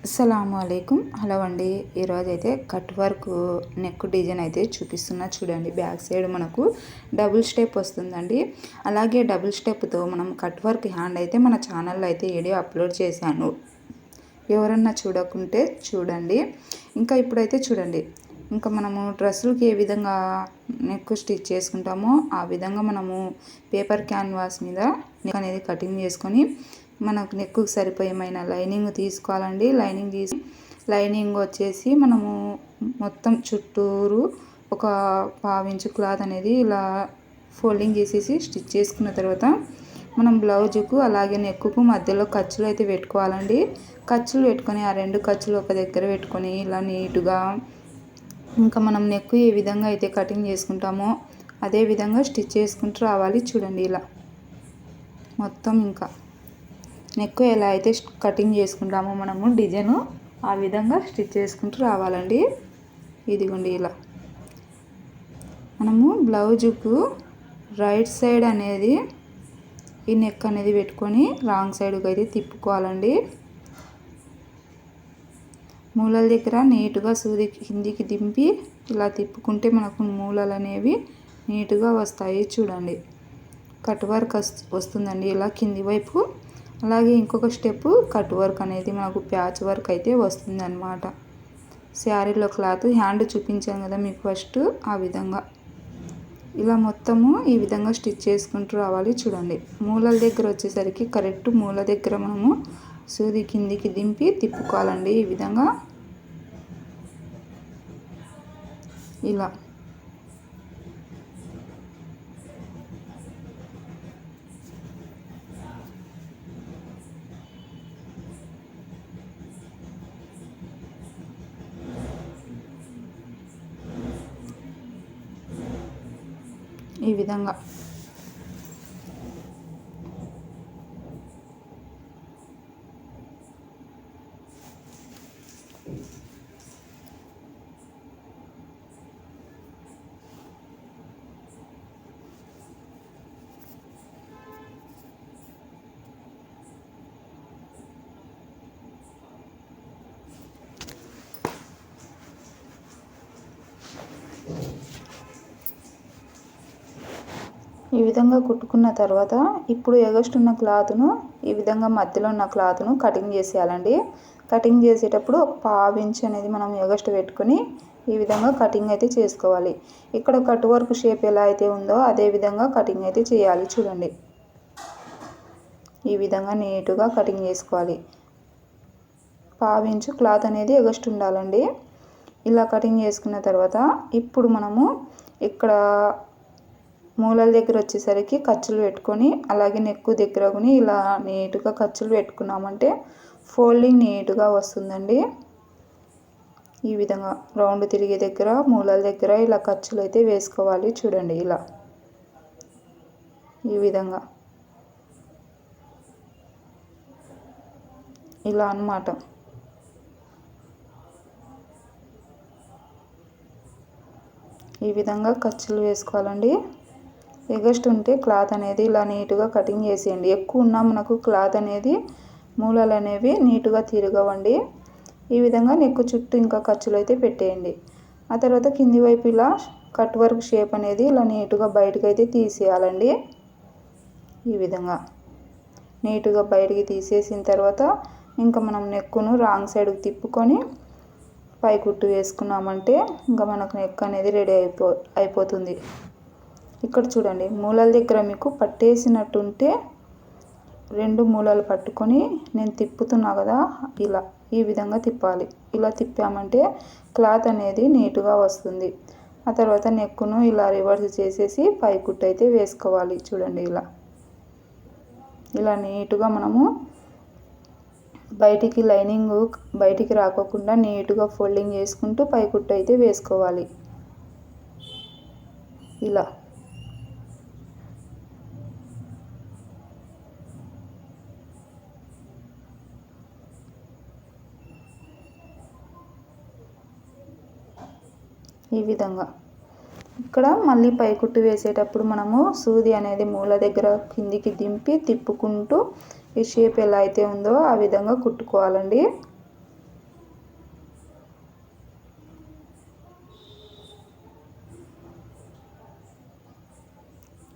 అస్సలాము అలైకుం. హలో అండి. ఈరోజు అయితే కట్ వర్క్ నెక్ డిజైన్ అయితే చూపిస్తున్నా చూడండి. బ్యాక్ సైడ్ మనకు డబుల్ స్టెప్ వస్తుందండి. అలాగే డబుల్ స్టెప్తో మనం కట్ వర్క్ హ్యాండ్ అయితే మన ఛానల్లో అయితే వీడియో అప్లోడ్ చేశాను. ఎవరన్నా చూడకుంటే చూడండి. ఇంకా ఇప్పుడైతే చూడండి, ఇంకా మనము డ్రెస్సులకి ఏ విధంగా నెక్ స్టిచ్ చేసుకుంటామో ఆ విధంగా మనము పేపర్ క్యాన్వాస్ మీద నెక్ అనేది కటింగ్ చేసుకొని మనకు నెక్కు సరిపోయేమైన లైనింగ్ తీసుకోవాలండి. లైనింగ్ వచ్చేసి మనము మొత్తం చుట్టూరు ఒక పావించు క్లాత్ అనేది ఇలా ఫోల్డింగ్ చేసేసి స్టిచ్ చేసుకున్న తర్వాత మనం బ్లౌజుకు అలాగే నెక్కుకు మధ్యలో ఖర్చులు అయితే పెట్టుకోవాలండి. ఖర్చులు పెట్టుకొని ఆ రెండు ఖర్చులు ఒక దగ్గర పెట్టుకొని ఇలా నీట్గా ఇంకా మనం నెక్కు ఏ విధంగా అయితే కటింగ్ చేసుకుంటామో అదే విధంగా స్టిచ్ చేసుకుంటూ రావాలి. చూడండి, ఇలా మొత్తం ఇంకా నెక్ ఎలా అయితే కటింగ్ చేసుకుంటామో మనము డిజైన్ ఆ విధంగా స్టిచ్ చేసుకుంటూ రావాలండి. ఇదిగోండి, ఇలా మనము బ్లౌజుకు రైట్ సైడ్ అనేది ఈ నెక్ అనేది పెట్టుకొని రాంగ్ సైడ్కి అయితే తిప్పుకోవాలండి. మూలల దగ్గర నీట్గా సూది కిందికి దింపి ఇలా తిప్పుకుంటే మనకు మూలలు అనేవి నీట్గా వస్తాయి. చూడండి, కట్ వర్క్ వస్తుందండి ఇలా కింది వైపు. అలాగే ఇంకొక స్టెప్ కట్ వర్క్ అనేది మనకు ప్యాచ్ వర్క్ అయితే వస్తుంది అన్నమాట. శారీలో క్లాత్ హ్యాండ్ చూపించాను కదా మీకు ఫస్ట్, ఆ విధంగా ఇలా మొత్తము ఈ విధంగా స్టిచ్ చేసుకుంటూ రావాలి. చూడండి, మూలల దగ్గర వచ్చేసరికి కరెక్ట్ మూల దగ్గర మనము సూది కిందికి దింపి తిప్పుకోవాలండి. ఈ విధంగా ఇలా ఈ విధంగా ఈ విధంగా కుట్టుకున్న తర్వాత ఇప్పుడు ఎగస్ట్ ఉన్న క్లాత్ను ఈ విధంగా మధ్యలో ఉన్న క్లాత్ను కటింగ్ చేసేయాలండి. కటింగ్ చేసేటప్పుడు ఒక పావు ఇంచ్ అనేది మనం ఎగస్ట్ పెట్టుకొని ఈ విధంగా కటింగ్ అయితే చేసుకోవాలి. ఇక్కడ కట్ వర్క్ షేప్ ఎలా అయితే ఉందో అదే విధంగా కటింగ్ అయితే చేయాలి. చూడండి, ఈ విధంగా నీట్గా కటింగ్ చేసుకోవాలి. పావు ఇంచు క్లాత్ అనేది ఎగస్ట్ ఉండాలండి. ఇలా కటింగ్ చేసుకున్న తర్వాత ఇప్పుడు మనము ఇక్కడ మూలల దగ్గర వచ్చేసరికి ఖర్చులు పెట్టుకొని అలాగే నెక్కు దగ్గర కూడా ఇలా నీట్గా ఖర్చులు పెట్టుకున్నామంటే ఫోల్డింగ్ నీట్గా వస్తుందండి. ఈ విధంగా రౌండ్ తిరిగే దగ్గర మూలల దగ్గర ఇలా ఖర్చులు అయితే వేసుకోవాలి. చూడండి, ఇలా ఈ విధంగా ఇలా అన్నమాట. ఈ విధంగా ఖర్చులు వేసుకోవాలండి. ఎగస్ట్ ఉంటే క్లాత్ అనేది ఇలా నీట్గా కటింగ్ చేసేయండి. ఎక్కువ ఉన్నా మనకు క్లాత్ అనేది మూలలు అనేవి నీట్గా తిరగవండి. ఈ విధంగా నెక్కు చుట్టూ ఇంకా ఖర్చులు అయితే పెట్టేయండి. ఆ తర్వాత కింది వైపు ఇలా కట్ వర్క్ షేప్ అనేది ఇలా నీట్గా బయటకు అయితే తీసేయాలండి. ఈ విధంగా నీట్గా బయటికి తీసేసిన తర్వాత ఇంకా మనం నెక్కును రాంగ్ సైడ్కి తిప్పుకొని పై కుట్టు వేసుకున్నామంటే ఇంకా మనకు నెక్ అనేది రెడీ అయిపోతుంది. ఇక్కడ చూడండి, మూలల దగ్గర మీకు పట్టేసినట్టుంటే రెండు మూలలు పట్టుకొని నేను తిప్పుతున్నా కదా, ఇలా ఈ విధంగా తిప్పాలి. ఇలా తిప్పామంటే క్లాత్ అనేది నీట్గా వస్తుంది. ఆ తర్వాత నెక్కును ఇలా రివర్స్ చేసేసి పై కుట్టు అయితే వేసుకోవాలి. చూడండి, ఇలా నీట్గా మనము బయటికి లైనింగ్ బయటికి రాకోకుండా నీట్గా ఫోల్డింగ్ చేసుకుంటూ పై కుట్టు అయితే వేసుకోవాలి. ఇలా ఈ విధంగా ఇక్కడ మళ్ళీ పై కుట్టు వేసేటప్పుడు మనము సూది అనేది మూల దగ్గర కిందికి దింపి తిప్పుకుంటూ ఈ షేప్ ఎలా అయితే ఉందో ఆ విధంగా కుట్టుకోవాలండి.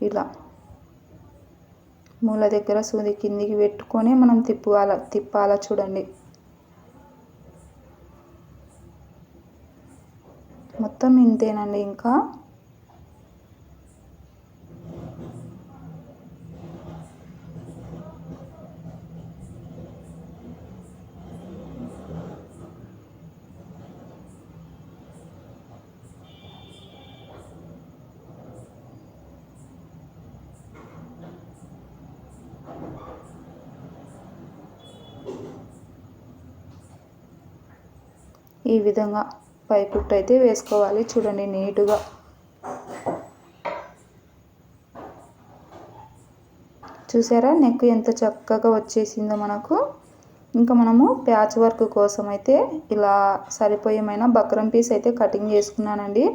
ఇలా మూల దగ్గర సూది కిందికి పెట్టుకొని మనం తిప్పాల చూడండి. మొత్తం ఇంతేనండి. ఇంకా ఈ విధంగా పై కుట్టు అయితే వేసుకోవాలి చూడండి నీట్గా. చూసారా నెక్ ఎంత చక్కగా వచ్చేసిందో మనకు. ఇంకా మనము ప్యాచ్ వర్క్ కోసం అయితే ఇలా సరిపోయేమైన బక్రం పీస్ అయితే కటింగ్ చేసుకున్నానండి.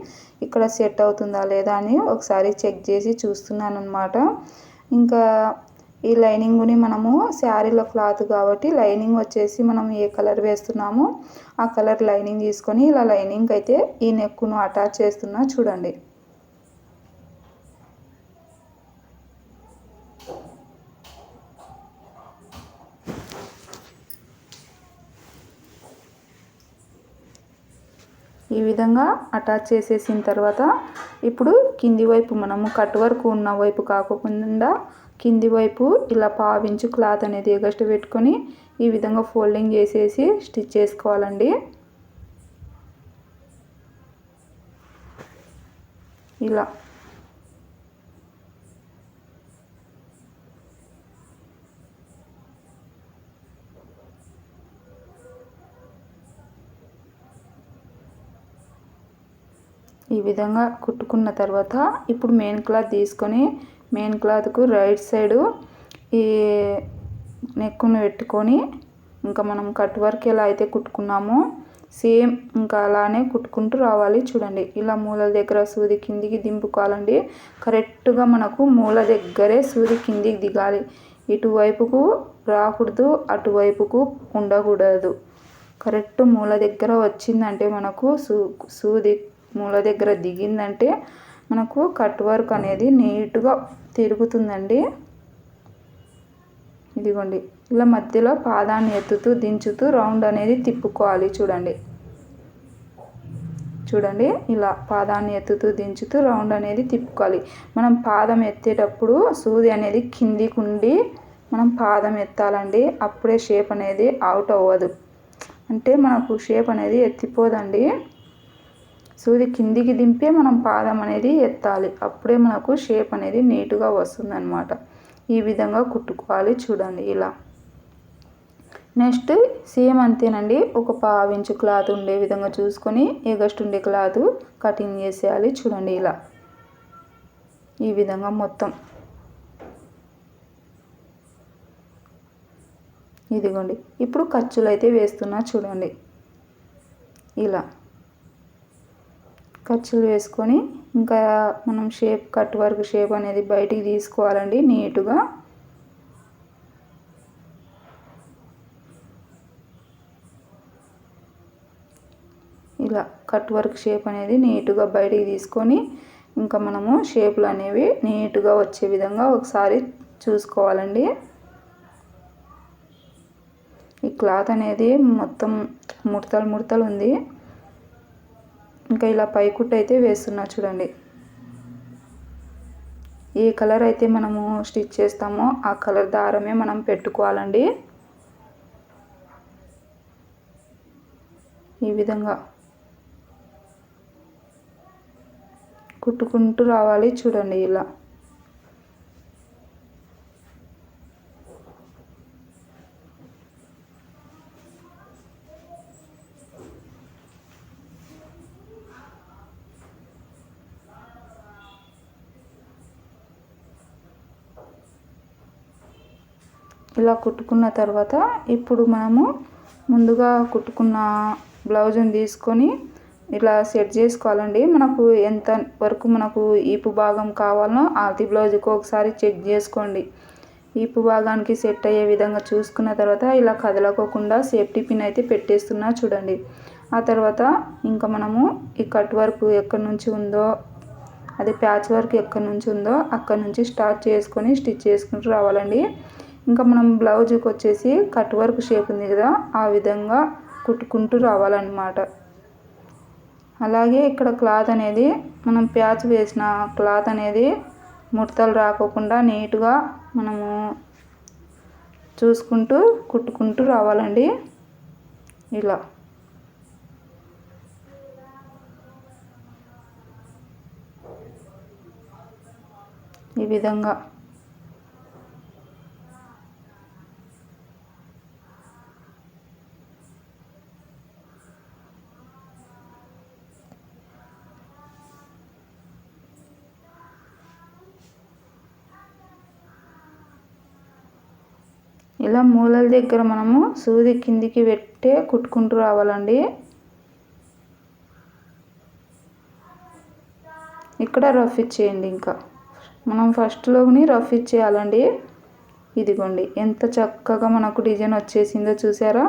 ఇక్కడ సెట్ అవుతుందా లేదా అని ఒకసారి చెక్ చేసి చూస్తున్నాను అనమాట. ఇంకా ఈ లైనింగ్ని మనము శారీలో క్లాత్ కాబట్టి లైనింగ్ వచ్చేసి మనం ఏ కలర్ వేస్తున్నామో ఆ కలర్ లైనింగ్ తీసుకొని ఇలా లైనింగ్ అయితే ఈ నెక్ను అటాచ్ చేస్తున్నా చూడండి. ఈ విధంగా అటాచ్ చేసేసిన తర్వాత ఇప్పుడు కింది వైపు మనము కట్ వర్క్ ఉన్న వైపు కాకుండా కింది వైపు ఇలా పావించు క్లాత్ అనేది ఎగస్ట్ పెట్టుకొని ఈ విధంగా ఫోల్డింగ్ చేసేసి స్టిచ్ చేసుకోవాలండి. ఇలా ఈ విధంగా కుట్టుకున్న తర్వాత ఇప్పుడు మెయిన్ క్లాత్ తీసుకొని మెయిన్ క్లాత్కు రైట్ సైడు ఈ నెక్కును పెట్టుకొని ఇంకా మనం కట్ వర్క్ ఎలా అయితే కుట్టుకున్నామో సేమ్ ఇంకా అలానే కుట్టుకుంటూ రావాలి చూడండి. ఇలా మూల దగ్గర సూది కిందికి దింపుకోవాలండి. కరెక్ట్గా మనకు మూల దగ్గరే సూది కిందికి దిగాలి. ఇటువైపుకు రాకూడదు, అటువైపుకు ఉండకూడదు. కరెక్ట్ మూల దగ్గర వచ్చిందంటే మనకు సూది మూల దగ్గర దిగిందంటే మనకు కట్ వర్క్ అనేది నీట్గా తిరుగుతుందండి. ఇదిగోండి ఇలా మధ్యలో పాదాన్ని ఎత్తుతూ దించుతూ రౌండ్ అనేది తిప్పుకోవాలి చూడండి. చూడండి ఇలా పాదాన్ని ఎత్తుతూ దించుతూ రౌండ్ అనేది తిప్పుకోవాలి. మనం పాదం ఎత్తేటప్పుడు సూది అనేది కిందికి ఉండి మనం పాదం ఎత్తాలండి. అప్పుడే షేప్ అనేది అవుట్ అవ్వదు, అంటే మనకు షేప్ అనేది ఎత్తిపోదండి. సూది కిందికి దింపే మనం పాదం అనేది ఎత్తాలి, అప్పుడే మనకు షేప్ అనేది నీట్గా వస్తుంది అన్నమాట. ఈ విధంగా కుట్టుకోవాలి చూడండి. ఇలా నెక్స్ట్ సేమ్ అంతేనండి. ఒక పావించు క్లాత్ ఉండే విధంగా చూసుకొని ఎగస్ట్ ఉండే క్లాత్ కటింగ్ చేసేయాలి చూడండి. ఇలా ఈ విధంగా మొత్తం ఇదిగోండి. ఇప్పుడు ఖర్చులు అయితే వేస్తున్నా చూడండి. ఇలా ఖర్చులు వేసుకొని ఇంకా మనం షేప్ కట్ వర్క్ షేప్ అనేది బయటికి తీసుకోవాలండి నీట్గా. ఇలా కట్ వర్క్ షేప్ అనేది నీట్గా బయటికి తీసుకొని ఇంకా మనము షేపులు అనేవి నీట్గా వచ్చే విధంగా ఒకసారి చూసుకోవాలండి. ఈ క్లాత్ అనేది మొత్తం ముడతలు ఉంది. ఇంకా ఇలా పై కుట్టు అయితే వేస్తున్నా చూడండి. ఏ కలర్ అయితే మనము స్టిచ్ చేస్తామో ఆ కలర్ దారమే మనం పెట్టుకోవాలండి. ఈ విధంగా కుట్టుకుంటూ రావాలి చూడండి. ఇలా ఇలా కుట్టుకున్న తర్వాత ఇప్పుడు మనము ముందుగా కుట్టుకున్న బ్లౌజ్ని తీసుకొని ఇలా సెట్ చేసుకోవాలండి. మనకు ఎంత వరకు మనకు ఈపు భాగం కావాలనో ఆది బ్లౌజ్కి ఒకసారి చెక్ చేసుకోండి. ఈపు భాగానికి సెట్ అయ్యే విధంగా చూసుకున్న తర్వాత ఇలా కదలకోకుండా సేఫ్టీ పిన్ అయితే పెట్టేస్తున్నా చూడండి. ఆ తర్వాత ఇంకా మనము ఈ కట్ వర్క్ ఎక్కడి నుంచి ఉందో అది ప్యాచ్ వర్క్ ఎక్కడి నుంచి ఉందో అక్కడి నుంచి స్టార్ట్ చేసుకొని స్టిచ్ చేసుకుంటూ రావాలండి. ఇంకా మనం బ్లౌజ్కి వచ్చేసి కట్ వర్క్ షేప్ ఉంది కదా, ఆ విధంగా కుట్టుకుంటూ రావాలన్నమాట. అలాగే ఇక్కడ క్లాత్ అనేది మనం ప్యాచ్ వేసిన క్లాత్ అనేది ముడతలు రాకోకుండా నీట్గా మనము చూసుకుంటూ కుట్టుకుంటూ రావాలండి. ఇలా ఈ విధంగా ఇలా మూలల దగ్గర మనము సూది కిందికి పెట్టే కుట్టుకుంటూ రావాలండి. ఇక్కడ రఫ్ ఇచ్చేయండి. ఇంకా మనం ఫస్ట్లోని రఫ్ ఇచ్చేయాలండి. ఇదిగోండి ఎంత చక్కగా మనకు డిజైన్ వచ్చేసిందో చూసారా.